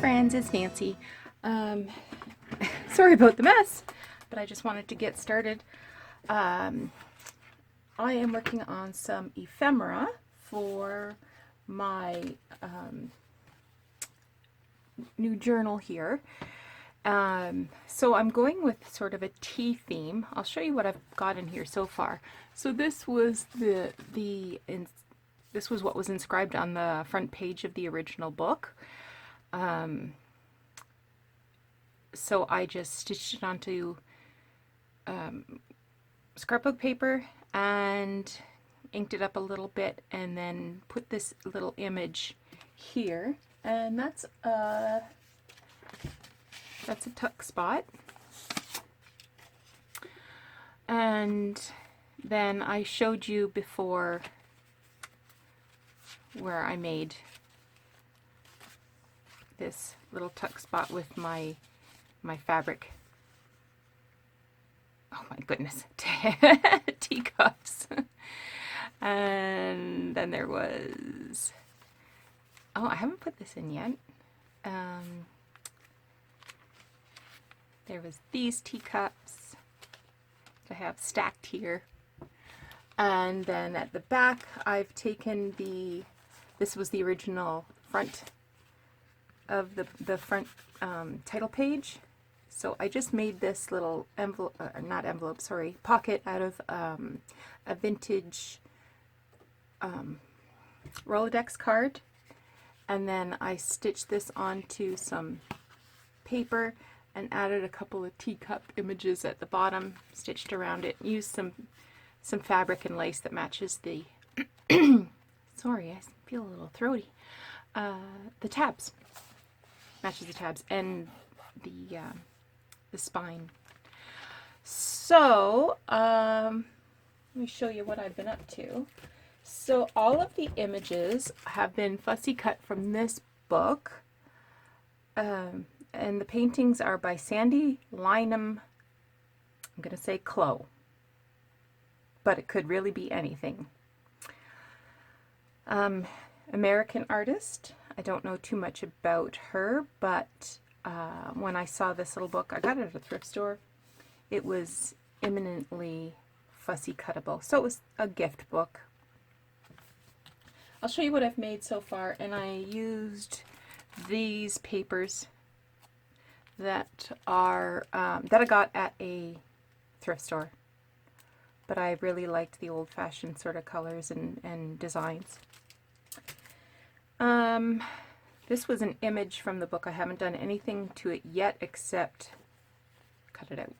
friends, it's Nancy. Sorry about the mess, but I just wanted to get started. I am working on some ephemera for my new journal here. So I'm going with sort of a tea theme. I'll show you what I've got in here so far. So this was this was what was inscribed on the front page of the original book. So I just stitched it onto scrapbook paper and inked it up a little bit, and then put this little image here, and that's a tuck spot. And then I showed you before where I made this little tuck spot with my fabric. Oh my goodness, teacups. And then there was, oh, I haven't put this in yet. There was these teacups that I have stacked here. And then at the back, I've taken this was the original front of the front title page. So I just made this little envelope, pocket out of a vintage Rolodex card. And then I stitched this onto some paper and added a couple of teacup images at the bottom, stitched around it, used some fabric and lace that matches the sorry, I feel a little throaty. The tabs. Matches the tabs and the spine. So let me show you what I've been up to. So all of the images have been fussy cut from this book, and the paintings are by Sandy Lynham. I'm going to say Clow, but it could really be anything. American artist. I don't know too much about her, but when I saw this little book, I got it at a thrift store. It was eminently fussy cuttable, so it was a gift book. I'll show you what I've made so far, and I used these papers that are that I got at a thrift store, but I really liked the old-fashioned sort of colors and designs. This was an image from the book. I haven't done anything to it yet except cut it out.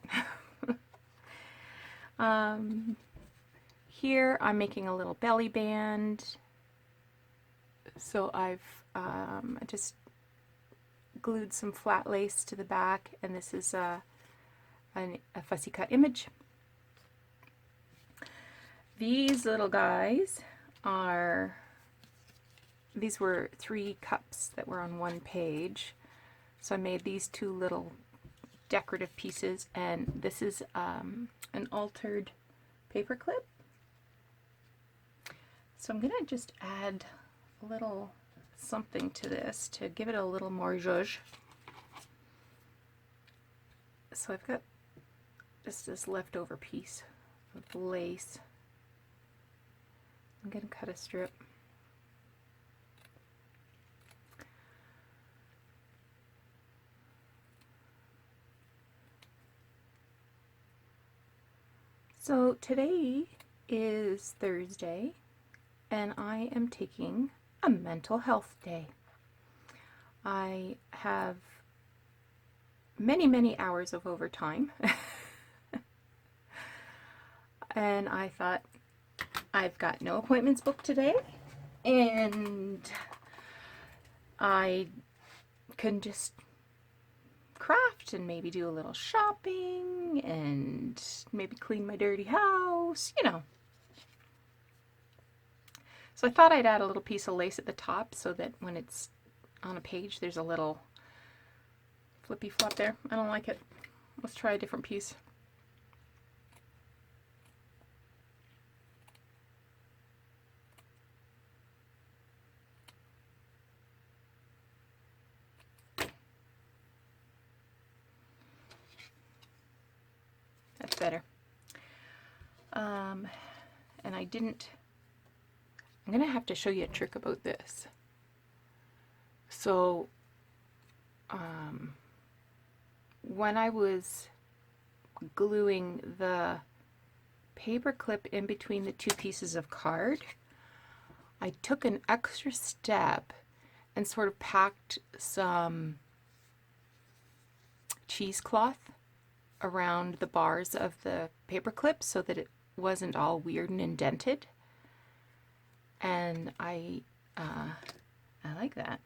Here I'm making a little belly band. So I've just glued some flat lace to the back, and this is a fussy cut image. These little guys are, these were 3 cups that were on one page. So I made these 2 little decorative pieces, and this is an altered paper clip. So I'm gonna just add a little something to this to give it a little more zhuzh. So I've got just this leftover piece of lace. I'm gonna cut a strip. So today is Thursday, and I am taking a mental health day. I have many hours of overtime, and I thought, I've got no appointments booked today, and I can just craft and maybe do a little shopping and maybe clean my dirty house, you know. So I thought I'd add a little piece of lace at the top so that when it's on a page there's a little flippy flop there. I don't like it. Let's try a different piece. better. And I'm gonna have to show you a trick about this. So when I was gluing the paper clip in between the two pieces of card, I took an extra step and sort of packed some cheesecloth around the bars of the paper clip so that it wasn't all weird and indented. And I like that.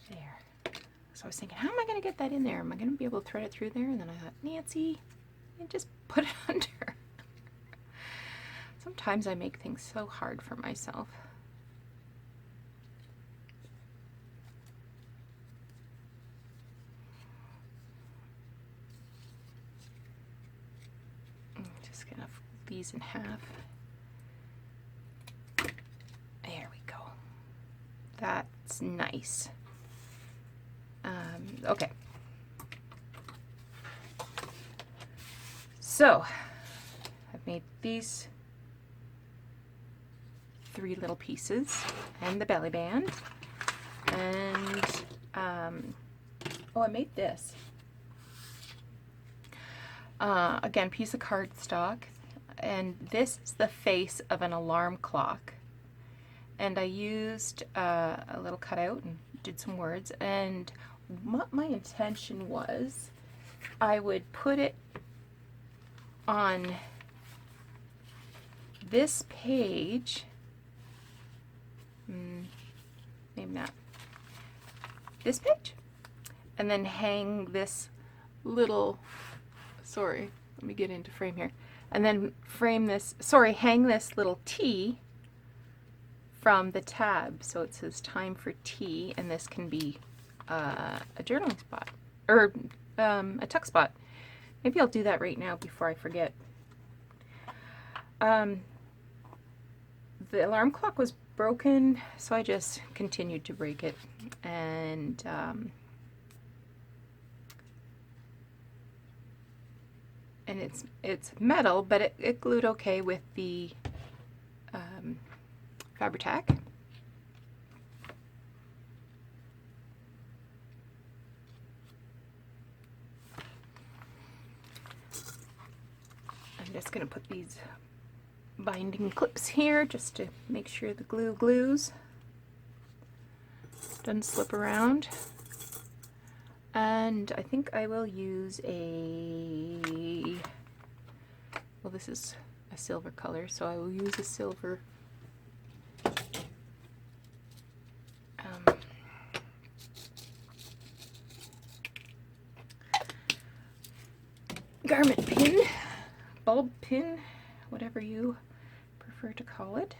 There. So I was thinking, how am I going to get that in there? Am I going to be able to thread it through there? And then I thought, Nancy, you just put it under. Sometimes I make things so hard for myself. I'm just going to fold these in half. There we go. That's nice. Okay. So, I've made these 3 little pieces and the belly band. And, oh, I made this. Again, piece of cardstock. And this is the face of an alarm clock. And I used a little cutout and did some words. And what my intention was, I would put it on this page. Maybe not. This page. And then hang this little, sorry, let me get into frame here. And then frame this, sorry, hang this little T from the tab. So it says time for tea, and this can be a journaling spot, or a tuck spot. Maybe I'll do that right now before I forget. The alarm clock was broken, so I just continued to break it, and it's metal, but it glued okay with the Fabri-Tac. I'm just going to put these binding clips here just to make sure the glue glues, doesn't slip around. And I think I will use a, well, this is a silver color, so I will use a silver garment pin, bulb pin, whatever you prefer to call it.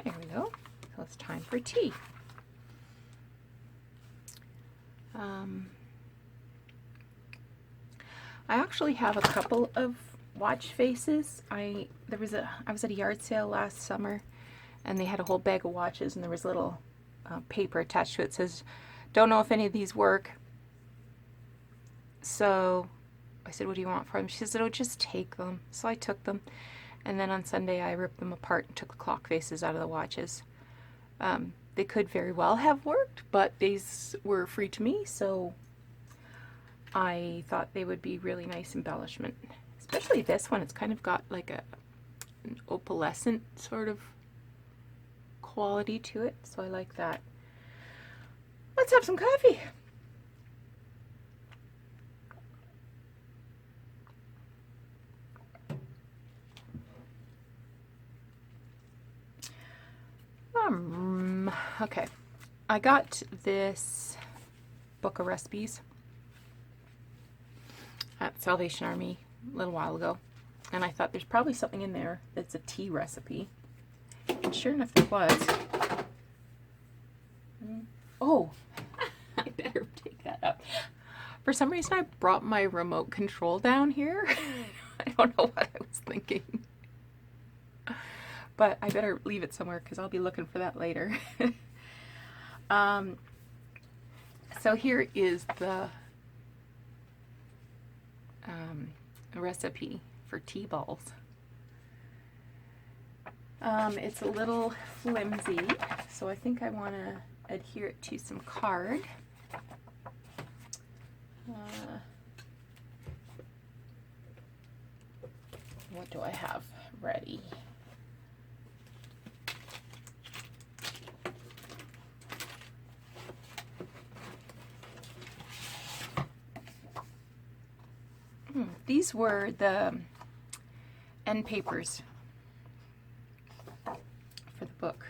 There we go. So it's time for tea. I actually have a couple of watch faces. I was at a yard sale last summer, and they had a whole bag of watches, and there was a little paper attached to it that says, "Don't know if any of these work." So I said, "What do you want for them?" She said, "Oh, just take them." So I took them, and then on Sunday I ripped them apart and took the clock faces out of the watches. They could very well have worked, but these were free to me, so I thought they would be really nice embellishment. Especially this one, it's kind of got like an opalescent sort of quality to it, so I like that. Let's have some coffee. Okay, I got this book of recipes at Salvation Army a little while ago, and I thought there's probably something in there that's a tea recipe, and sure enough there was. Oh, I better take that up. For some reason I brought my remote control down here. I don't know what I was thinking. But I better leave it somewhere because I'll be looking for that later. So here is the recipe for tea balls. It's a little flimsy, so I think I want to adhere it to some card. What do I have ready? These were the end papers for the book.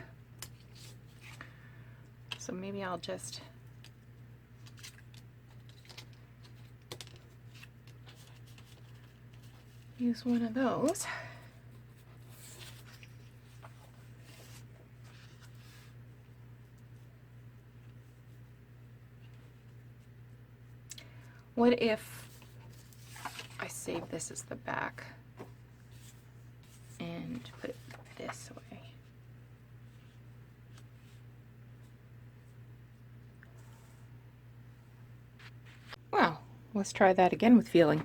So maybe I'll just use one of those. What if I save this as the back and put it this way? Well, let's try that again with feeling.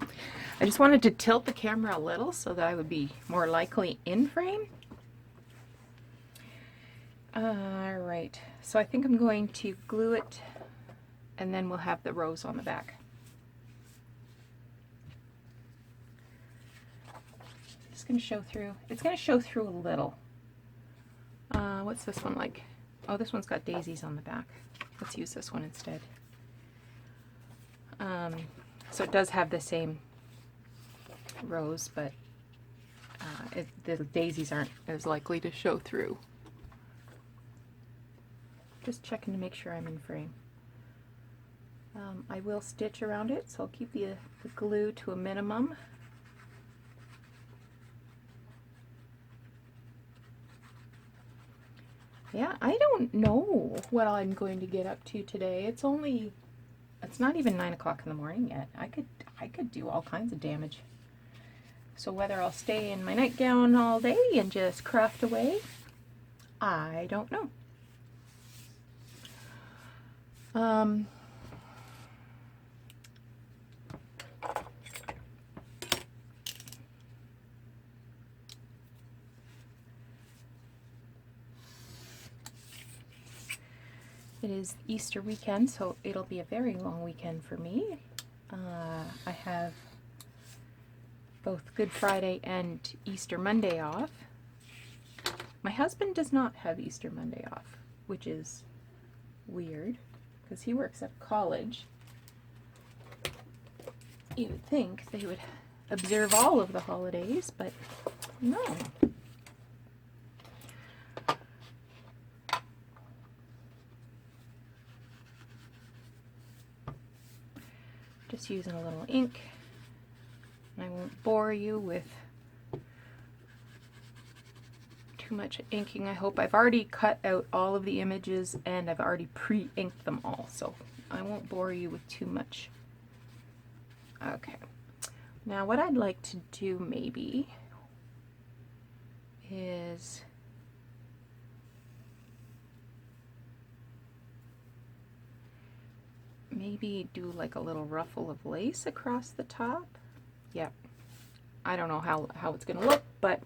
I just wanted to tilt the camera a little so that I would be more likely in frame. Alright, so I think I'm going to glue it and then we'll have the rose on the back. It's going to show through. It's going to show through a little. What's this one like? Oh, this one's got daisies on the back. Let's use this one instead. So it does have the same rose, but the daisies aren't as likely to show through. Just checking to make sure I'm in frame. I will stitch around it, so I'll keep the glue to a minimum. Yeah, I don't know what I'm going to get up to today. It's not even 9 o'clock in the morning yet. I could do all kinds of damage. So whether I'll stay in my nightgown all day and just craft away, I don't know. It is Easter weekend, so it'll be a very long weekend for me. I have both Good Friday and Easter Monday off. My husband does not have Easter Monday off, which is weird because he works at college. You would think they would observe all of the holidays, but no. Just using a little ink. I won't bore you with too much inking. I hope. I've already cut out all of the images and I've already pre-inked them all, so I won't bore you with too much. Okay. Now what I'd like to do maybe is maybe do like a little ruffle of lace across the top. Yep. I don't know how it's gonna look, but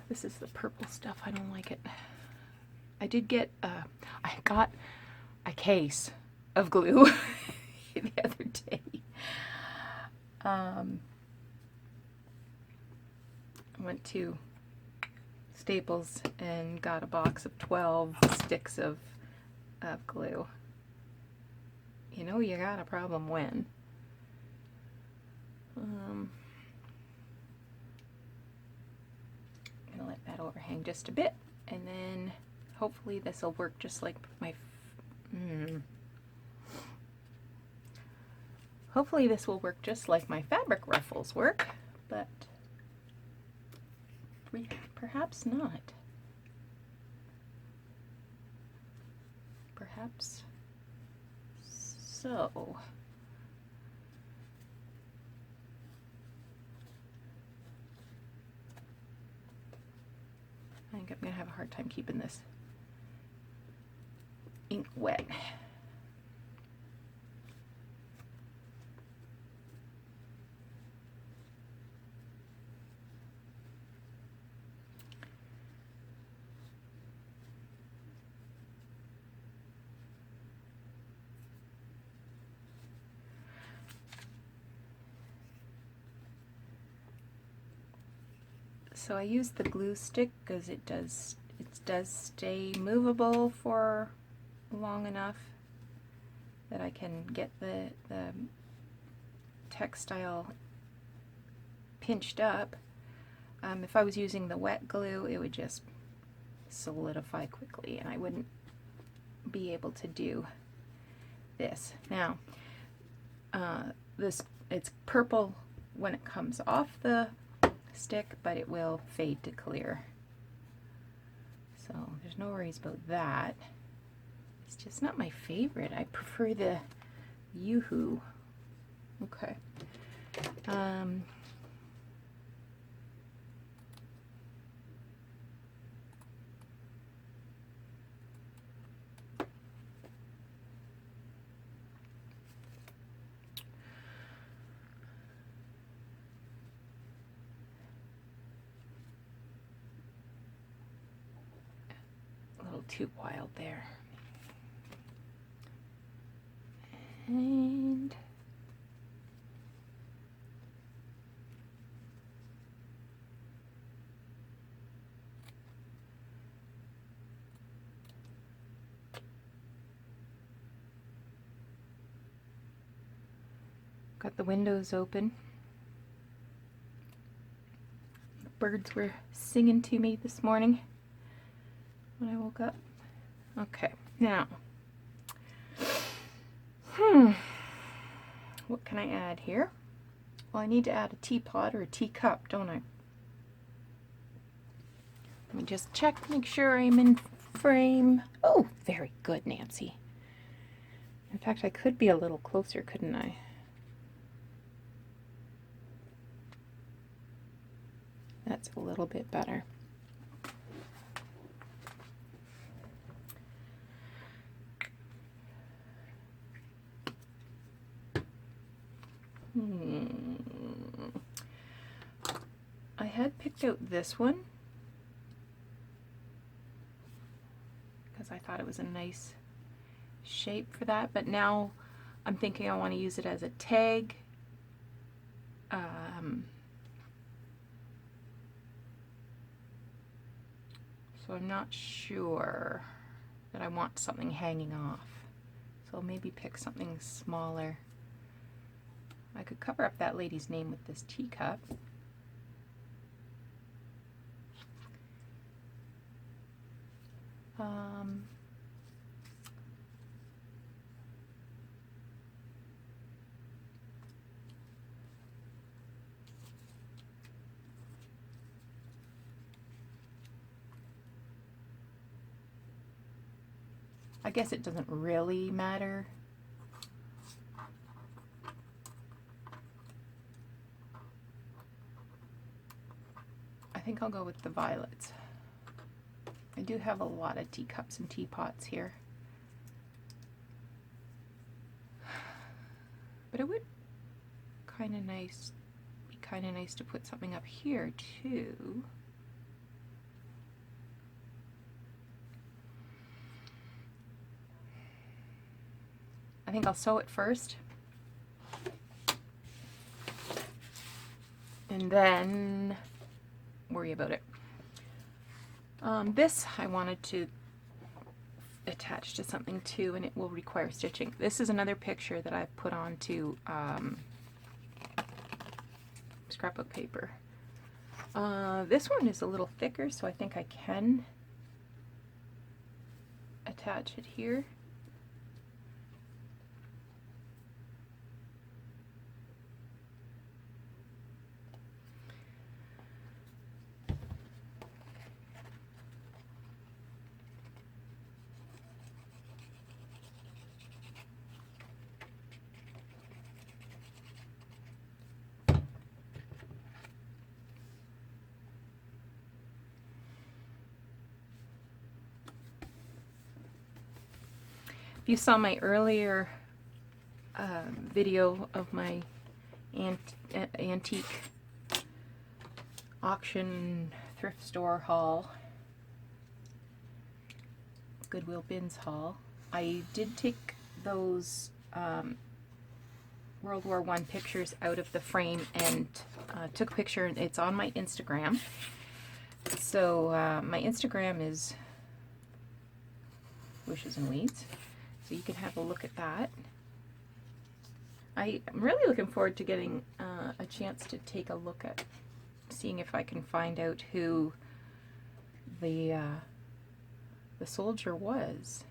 this is the purple stuff. I don't like it. I did get I got a case of glue the other day. I went to Staples and got a box of 12 sticks of glue. You know you got a problem when. I'm gonna let that overhang just a bit, and then hopefully this will work just like my hopefully this will work just like my fabric ruffles work, but perhaps not. perhaps. So I think I'm going to have a hard time keeping this ink wet. So I use the glue stick because it does stay movable for long enough that I can get the textile pinched up. If I was using the wet glue, it would just solidify quickly and I wouldn't be able to do this. Now, it's purple when it comes off the stick, but it will fade to clear. So there's no worries about that. It's just not my favorite. I prefer the Yoo-Hoo. Okay. Too wild there. And got the windows open. The birds were singing to me this morning when I woke up. Okay, now, what can I add here? Well, I need to add a teapot or a teacup, don't I? Let me just check, make sure I'm in frame. Oh, very good, Nancy. In fact, I could be a little closer, couldn't I? That's a little bit better. I had picked out this one because I thought it was a nice shape for that, but now I'm thinking I want to use it as a tag. So I'm not sure that I want something hanging off. So I'll maybe pick something smaller. I could cover up that lady's name with this teacup. I guess it doesn't really matter. I think I'll go with the violets. I do have a lot of teacups and teapots here. But it would be kind of nice to put something up here too. I think I'll sew it first. And then worry about it. This I wanted to attach to something too, and it will require stitching. This is another picture that I've put onto scrapbook paper. This one is a little thicker, so I think I can attach it here. If you saw my earlier video of my antique auction thrift store haul, Goodwill bins haul, I did take those World War I pictures out of the frame and took a picture, and it's on my Instagram. So my Instagram is Wishes and Weeds, so you can have a look at that. I'm really looking forward to getting a chance to take a look at seeing if I can find out who the soldier was.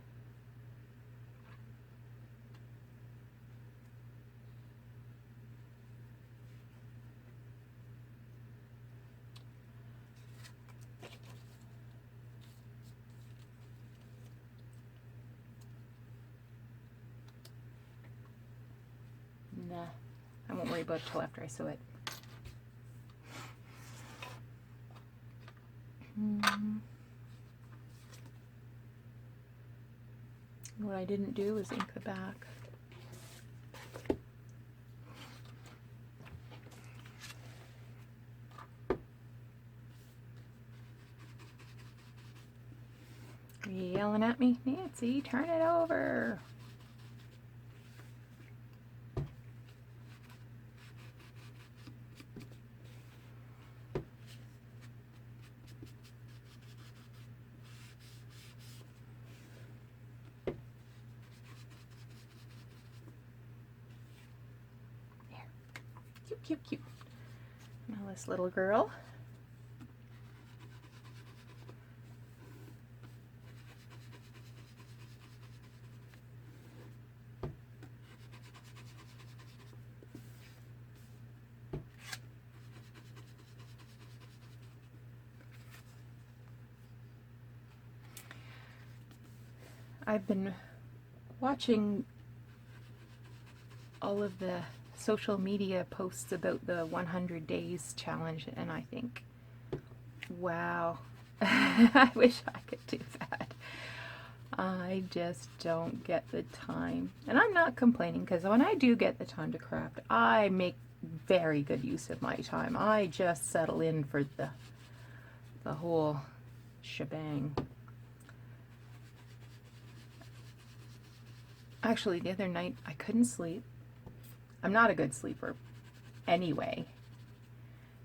Nah, I won't worry about it till after I sew it. What I didn't do is ink the back. Are you yelling at me? Nancy, turn it over. Cute, cute. Now this little girl. I've been watching all of the social media posts about the 100 days challenge, and I think, wow, I wish I could do that. I just don't get the time, and I'm not complaining, because when I do get the time to craft, I make very good use of my time. I just settle in for the whole shebang. Actually, the other night I couldn't sleep. I'm not a good sleeper anyway.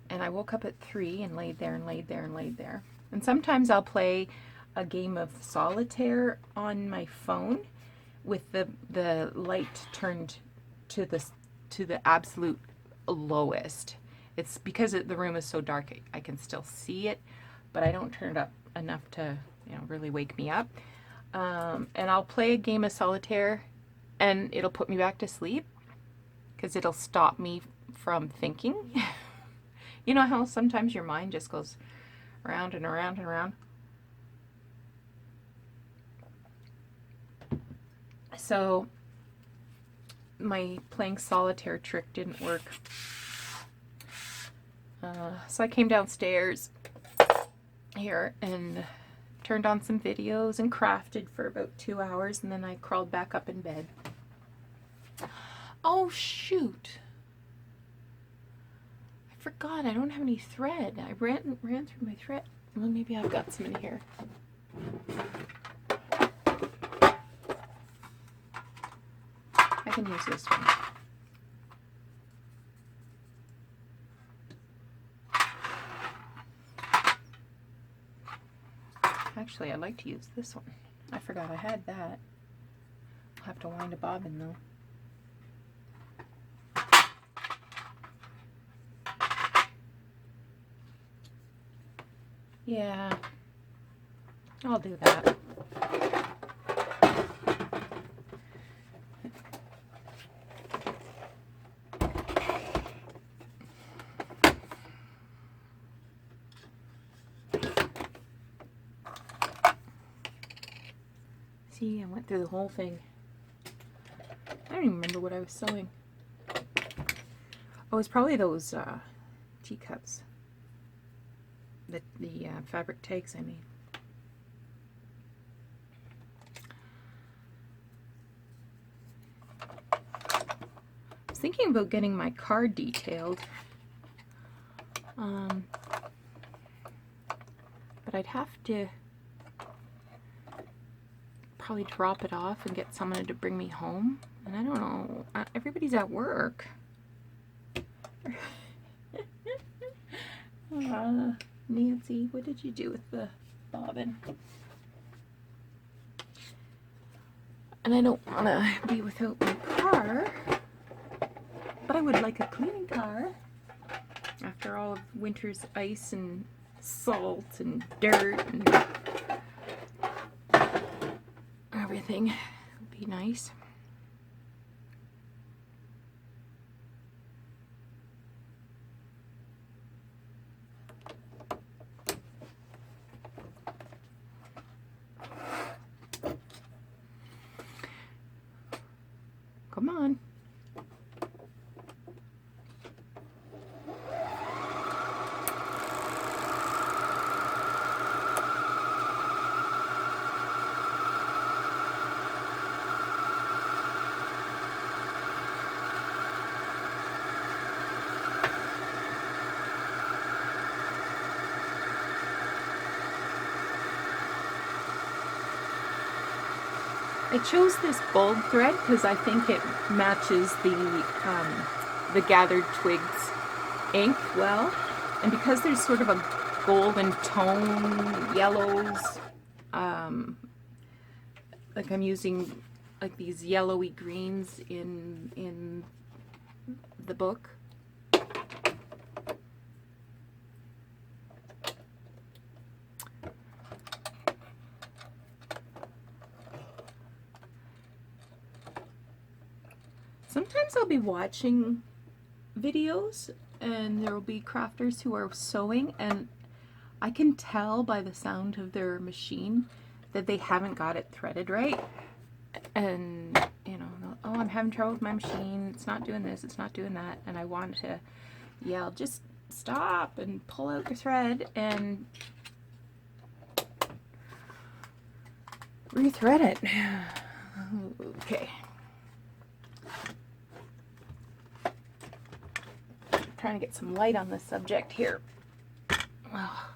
And I woke up at 3 and laid there and laid there and laid there. And sometimes I'll play a game of solitaire on my phone with the light turned to the absolute lowest. It's because the room is so dark I can still see it, but I don't turn it up enough to, you know, really wake me up. And I'll play a game of solitaire and it'll put me back to sleep, because it'll stop me from thinking. You know how sometimes your mind just goes around and around and around? So my playing solitaire trick didn't work. So I came downstairs here and turned on some videos and crafted for about 2 hours, and then I crawled back up in bed. Oh shoot! I forgot I don't have any thread. I ran through my thread. Well, maybe I've got some in here. I can use this one. Actually, I'd like to use this one. I forgot I had that. I'll have to wind a bobbin though. Yeah, I'll do that. See, I went through the whole thing. I don't even remember what I was sewing. Oh, it's probably those teacups. The fabric tags I made. thinking about getting my car detailed. But I'd have to probably drop it off and get someone to bring me home. And I don't know, everybody's at work. Nancy, what did you do with the bobbin? And I don't want to be without my car, but I would like a clean car after all of winter's ice and salt and dirt and everything. Would be nice. Come on. I chose this gold thread because I think it matches the gathered twigs ink well, and because there's sort of a golden tone, yellows, like I'm using like these yellowy greens in the book. Sometimes I'll be watching videos and there will be crafters who are sewing, and I can tell by the sound of their machine that they haven't got it threaded right. And, you know, oh, I'm having trouble with my machine, it's not doing this, it's not doing that. And I want to yell, just stop and pull out your thread and rethread it. Okay. Trying to get some light on this subject here. Oh,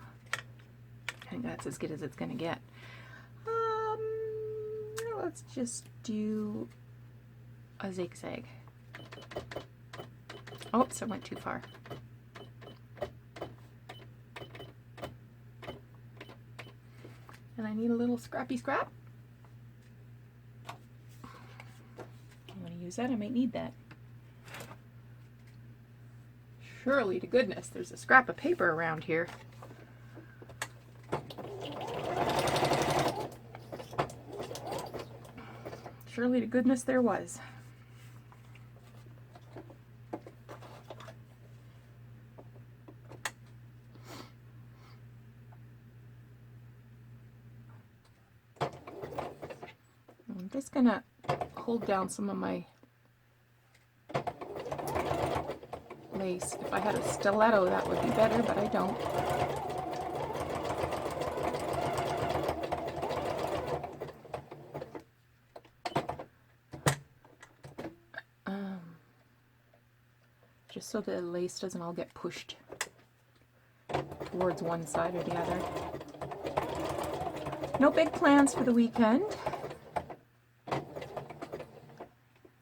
I think that's as good as it's gonna get. Let's just do a zigzag. Oops, I went too far. And I need a little scrappy scrap. I'm gonna use that, I might need that. Surely to goodness there's a scrap of paper around here. Surely to goodness there was. I'm just gonna hold down some of my lace. If I had a stiletto that would be better, but I don't. Just so the lace doesn't all get pushed towards one side or the other. No big plans for the weekend,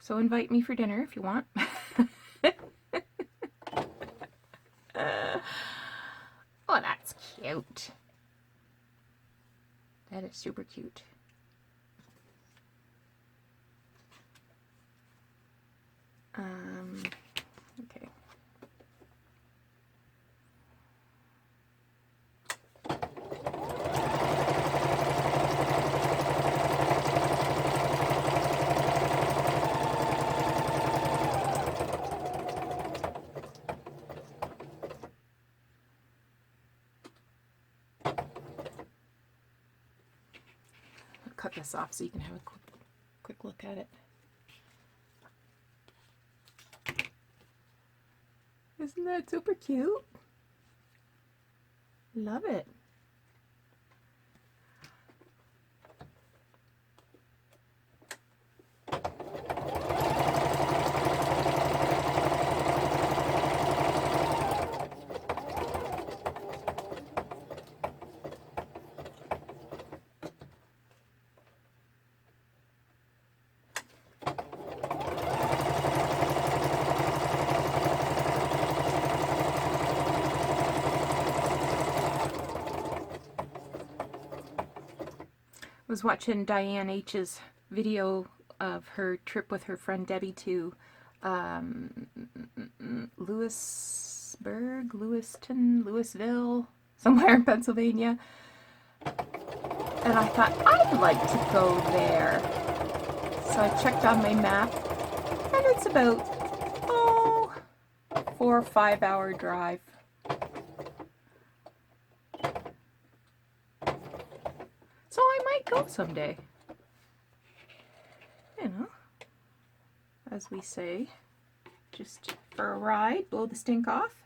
so invite me for dinner if you want. Oh, that's cute. That is super cute. Okay. I'll cut this off so you can have a quick look at it. Isn't that super cute? Love it. was watching Diane H's video of her trip with her friend Debbie to Louisville, somewhere in Pennsylvania. And I thought, I'd like to go there. So I checked on my map, and it's about, 4 or 5 hour drive. So I might go someday. You know, as we say, just for a ride, blow the stink off.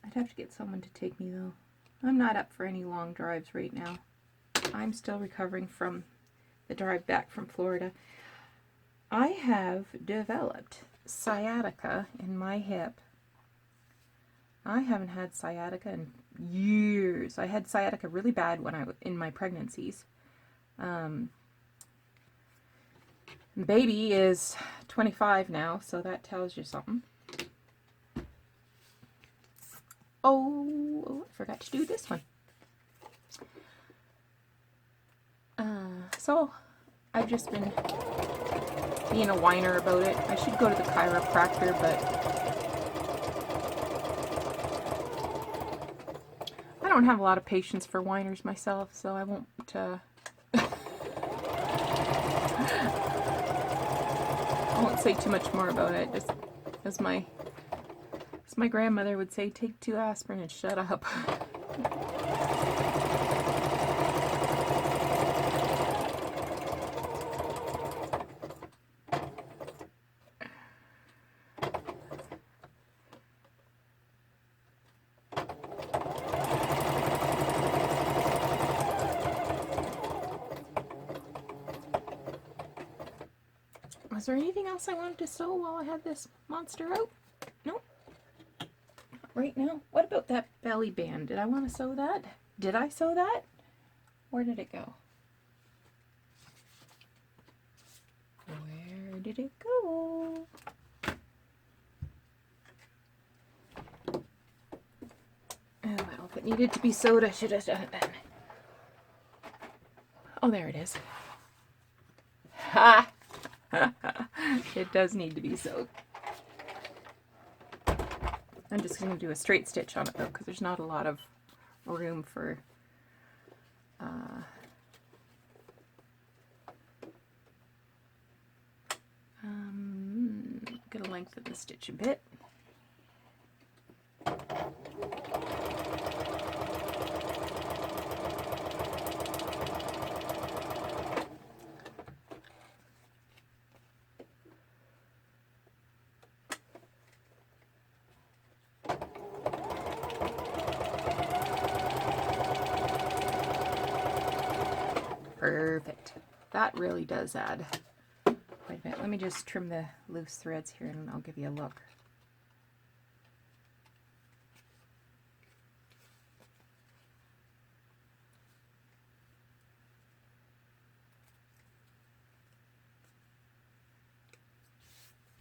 I'd have to get someone to take me though. I'm not up for any long drives right now. I'm still recovering from the drive back from Florida. I have developed sciatica in my hip. I haven't had sciatica in years. I had sciatica really bad when I was in my pregnancies. The baby is 25 now, so that tells you something. Oh, I forgot to do this one. So I've just been being a whiner about it. I should go to the chiropractor, but I don't have a lot of patience for whiners myself, so I won't I won't say too much more about it. Just as my grandmother would say, take 2 aspirin and shut up. Was there anything else I wanted to sew while I had this monster out? Nope. Not right now. What about that belly band? Did I want to sew that? Did I sew that? Where did it go? Where did it go? Oh, well, if it needed to be sewed, I should have done it then. Oh, there it is. Ha! It does need to be sewed. I'm just going to do a straight stitch on it though, because there's not a lot of room for I'm going to lengthen the stitch a bit. Perfect. That really does add quite a bit. Let me just trim the loose threads here and I'll give you a look.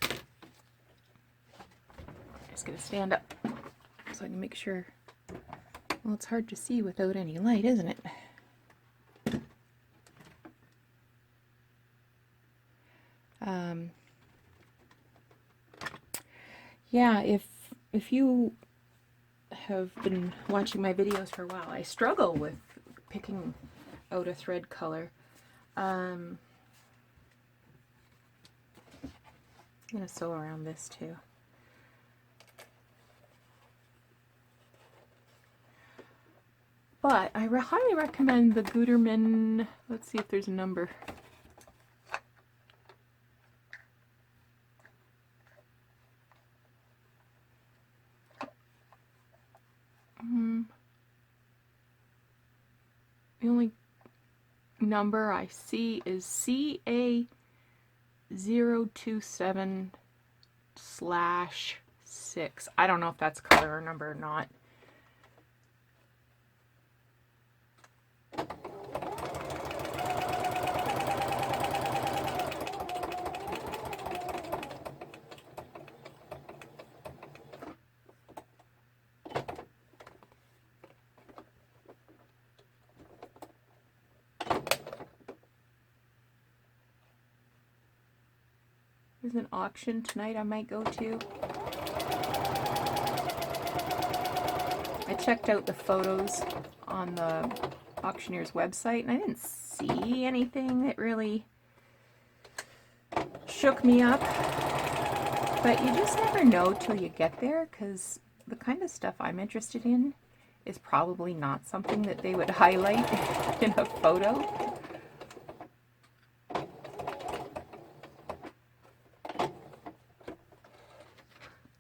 I'm just going to stand up so I can make sure. Well, it's hard to see without any light, isn't it? Yeah, if you have been watching my videos for a while, I struggle with picking out a thread color. I'm going to sew around this too. But I highly recommend the Gutermann. Let's see if there's a number. The only number I see is CA027/6. I don't know if that's color or number or not. There's an auction tonight I might go to. I checked out the photos on the auctioneer's website and I didn't see anything that really shook me up. But you just never know till you get there, because the kind of stuff I'm interested in is probably not something that they would highlight in a photo.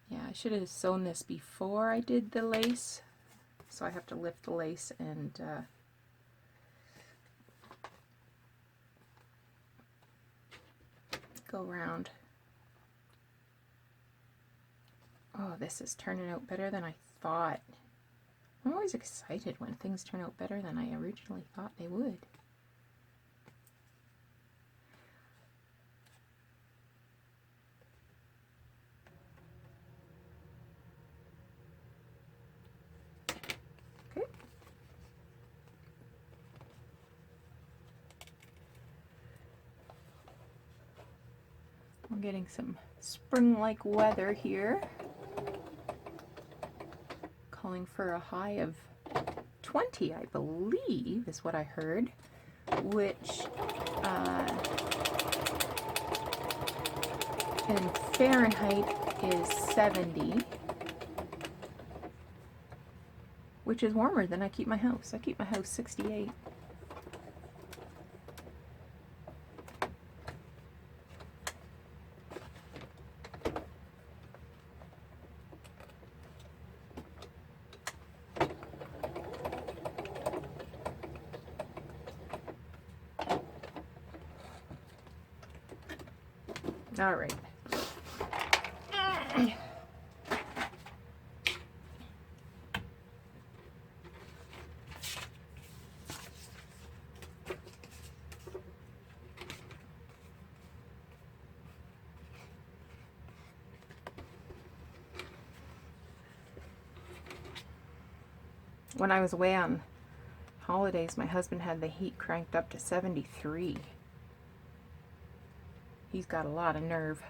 Yeah, I should have sewn this before I did the lace. So I have to lift the lace and go around. Oh, this is turning out better than I thought. I'm always excited when things turn out better than I originally thought they would. Okay. We're getting some spring-like weather here. Calling for a high of 20, I believe, is what I heard, which in Fahrenheit is 70, which is warmer than I keep my house. I keep my house 68. All right. When I was away on holidays, my husband had the heat cranked up to 73. He's got a lot of nerve.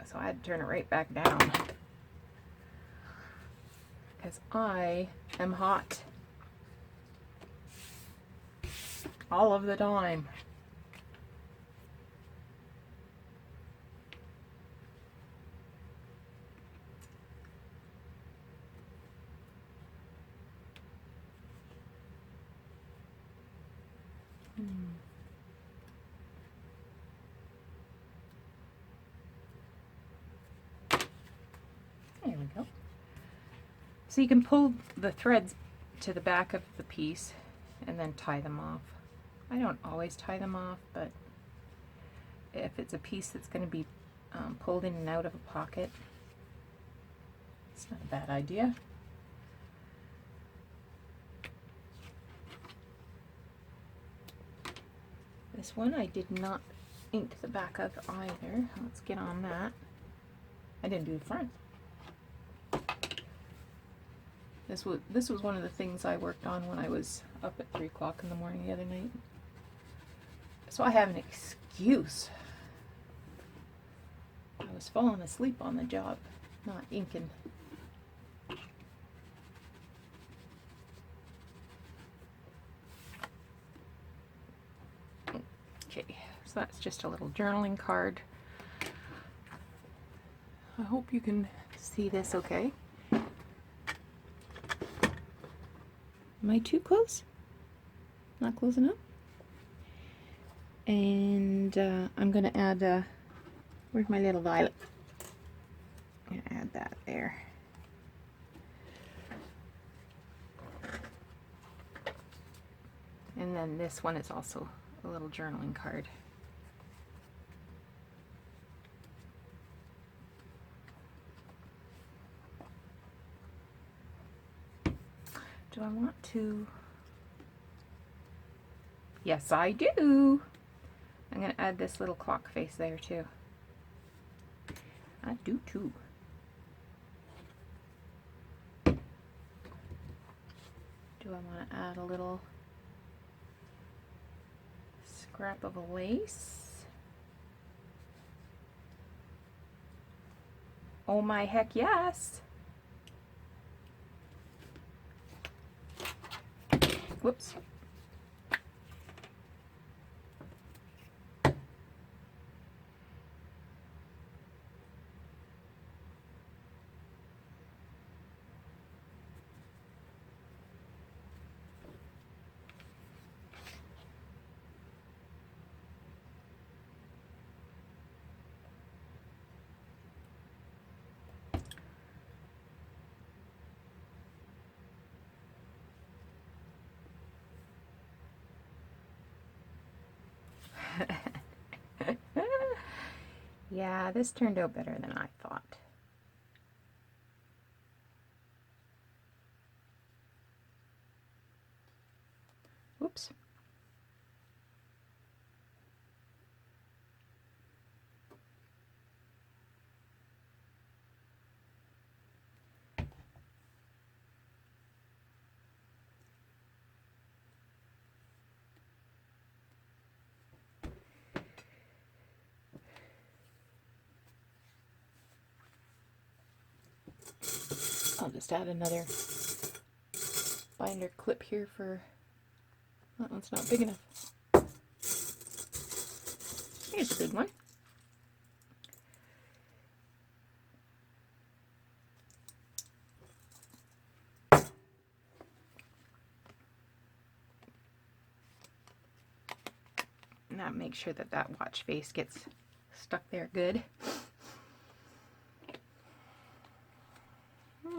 So I had to turn it right back down. Because I am hot. All of the time. There we go. So you can pull the threads to the back of the piece and then tie them off. I don't always tie them off, but if it's a piece that's going to be pulled in and out of a pocket, it's not a bad idea. This one I did not ink the back of either. Let's get on that. I didn't do the front. This was one of the things I worked on when I was up at 3 o'clock in the morning the other night. So I have an excuse. I was falling asleep on the job, not inking. Okay, so that's just a little journaling card. I hope you can see this okay. Am I too close? Not close enough? And I'm going to add, where's my little violet? I'm going to add that there. And then this one is also a little journaling card. Do I want to? Yes, I do. I'm going to add this little clock face there too. I do too. Do I want to add a little scrap of a lace? Oh my heck yes. Whoops. Yeah, this turned out better than I thought. Oops. I'll just add another binder clip here for, that one's not big enough. Here's a big one. And that makes sure that that watch face gets stuck there good.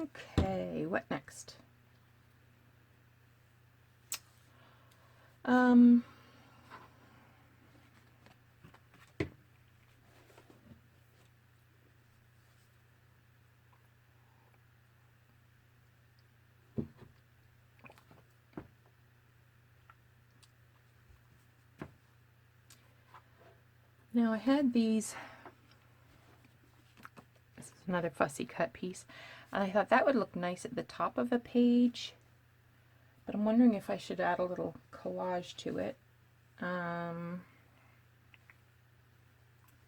Okay, what next? Now I had these, this is another fussy cut piece, and I thought that would look nice at the top of a page, but I'm wondering if I should add a little collage to it.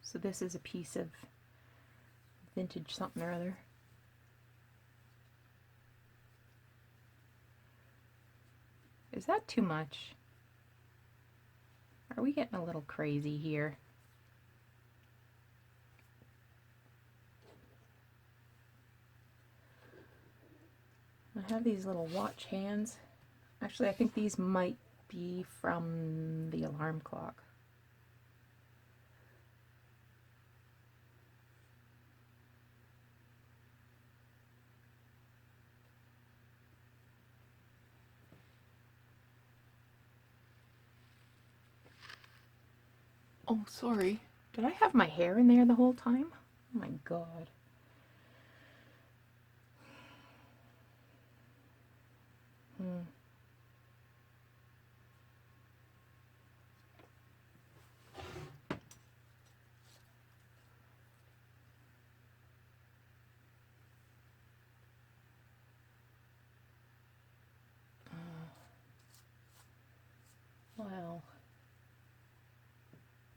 So this is a piece of vintage something or other. Is that too much? Are we getting a little crazy here? I have these little watch hands. Actually, I think these might be from the alarm clock. Oh, sorry. Did I have my hair in there the whole time? Oh my god. Well,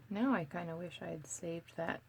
now I kind of wish I had saved that.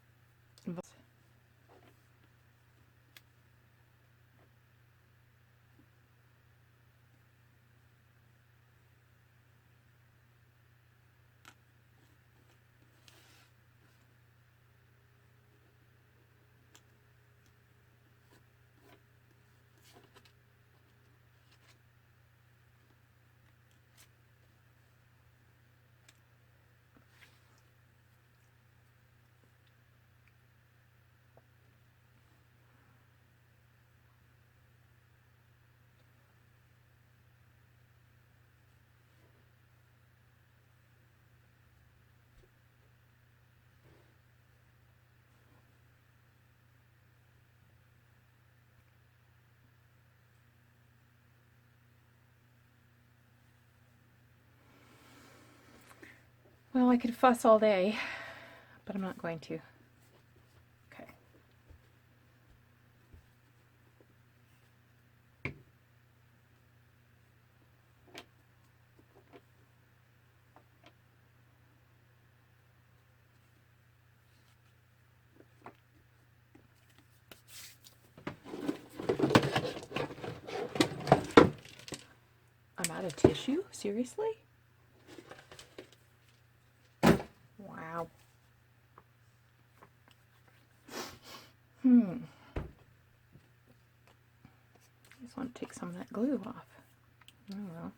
Well, I could fuss all day, but I'm not going to. Okay. of tissue? Seriously? Wow. Just want to take some of that glue off. Oh well.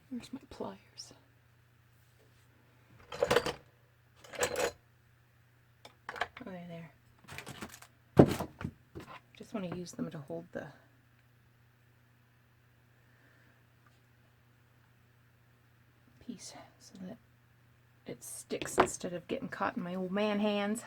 Where's my pliers? Oh, they're there. Just want to use them to hold the piece so that it sticks instead of getting caught in my old man hands.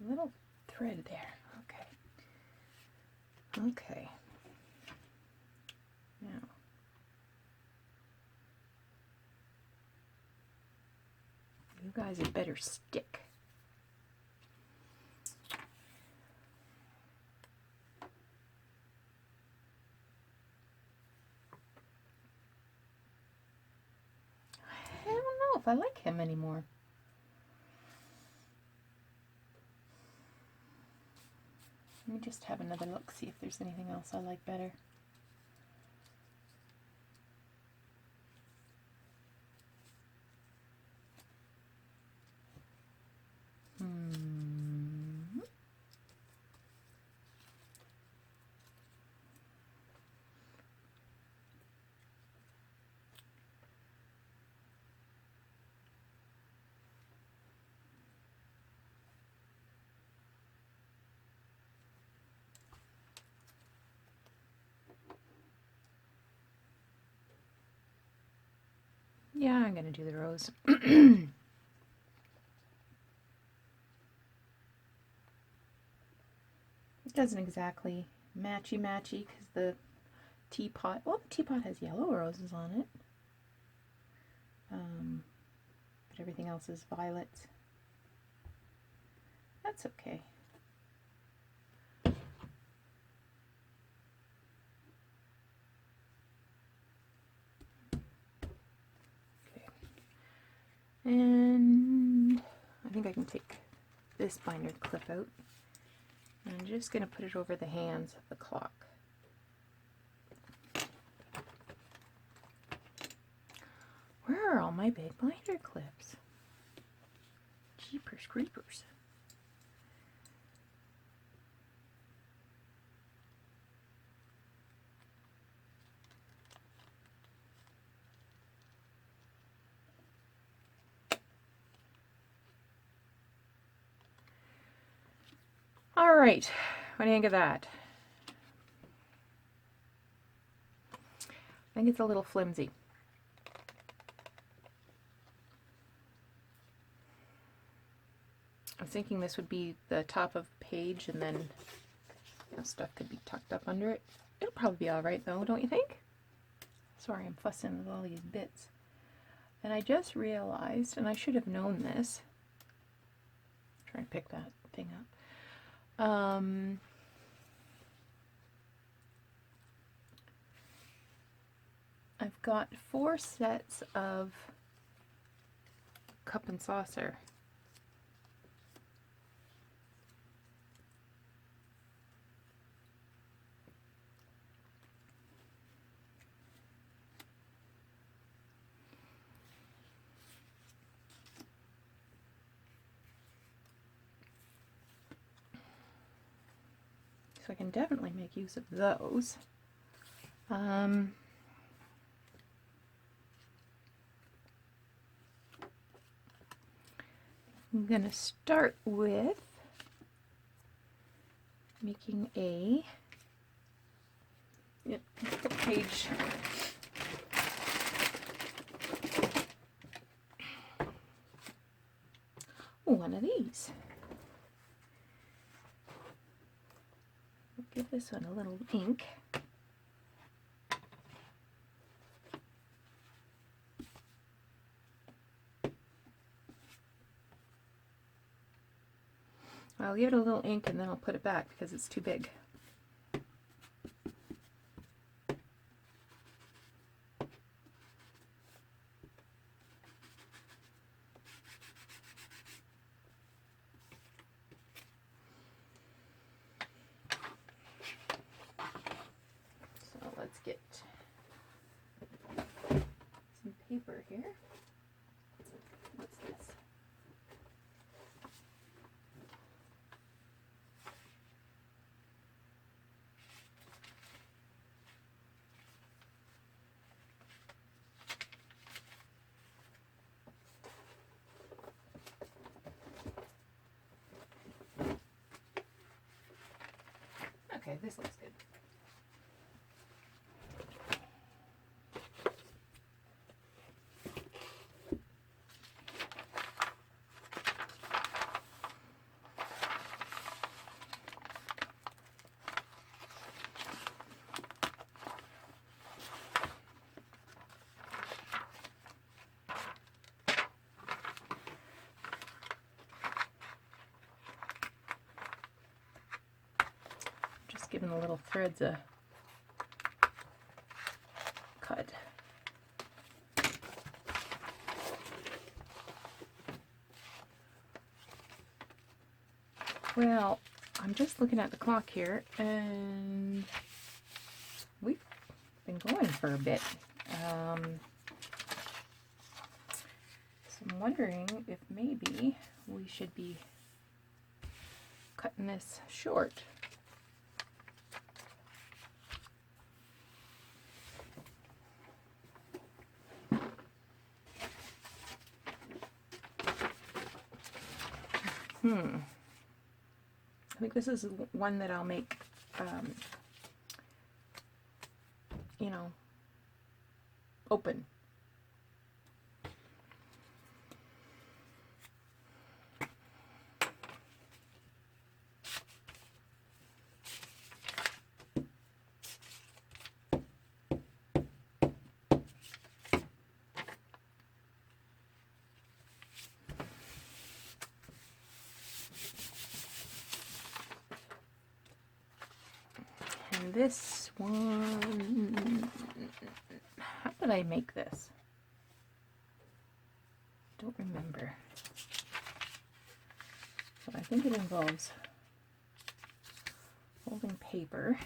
A little thread there. Okay. Okay. Now, you guys had better stick. I don't know if I like him anymore. Let me just have another look, see if there's anything else I like better. Yeah, I'm going to do the rose. It doesn't exactly matchy-matchy because the teapot, well, the teapot has yellow roses on it. But everything else is violet. That's okay. And I think I can take this binder clip out. And I'm just going to put it over the hands of the clock. Where are all my big binder clips? Jeepers creepers. All right, what do you think of that? I think it's a little flimsy. I was thinking this would be the top of the page and then stuff could be tucked up under it. It'll probably be all right though, don't you think? Sorry, I'm fussing with all these bits. And I just realized, and I should have known this. Try and pick that thing up. I've got 4 sets of cup and saucer. So I can definitely make use of those. I'm going to start with making a page. One of these. We'll give this one a little ink. I'll give it a little ink and then I'll put it back because it's too big. So let's get some paper here. What's this? Okay, this looks good. Just giving the little threads a cut. Well, I'm just looking at the clock here, and we've been going for a bit. So I'm wondering if maybe we should be cutting this short. I think this is one that I'll make, you know, open. And this one, how did I make this? Don't remember. But I think it involves folding paper.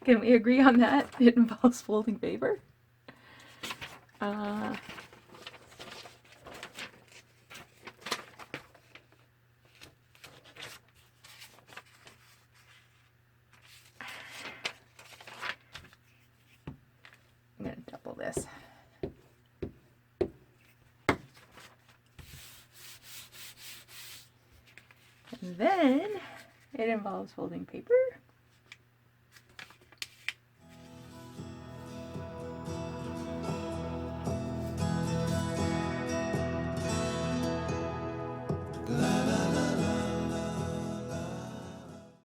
Can we agree on that? It involves folding paper? I'm going to double this. And then it involves folding paper.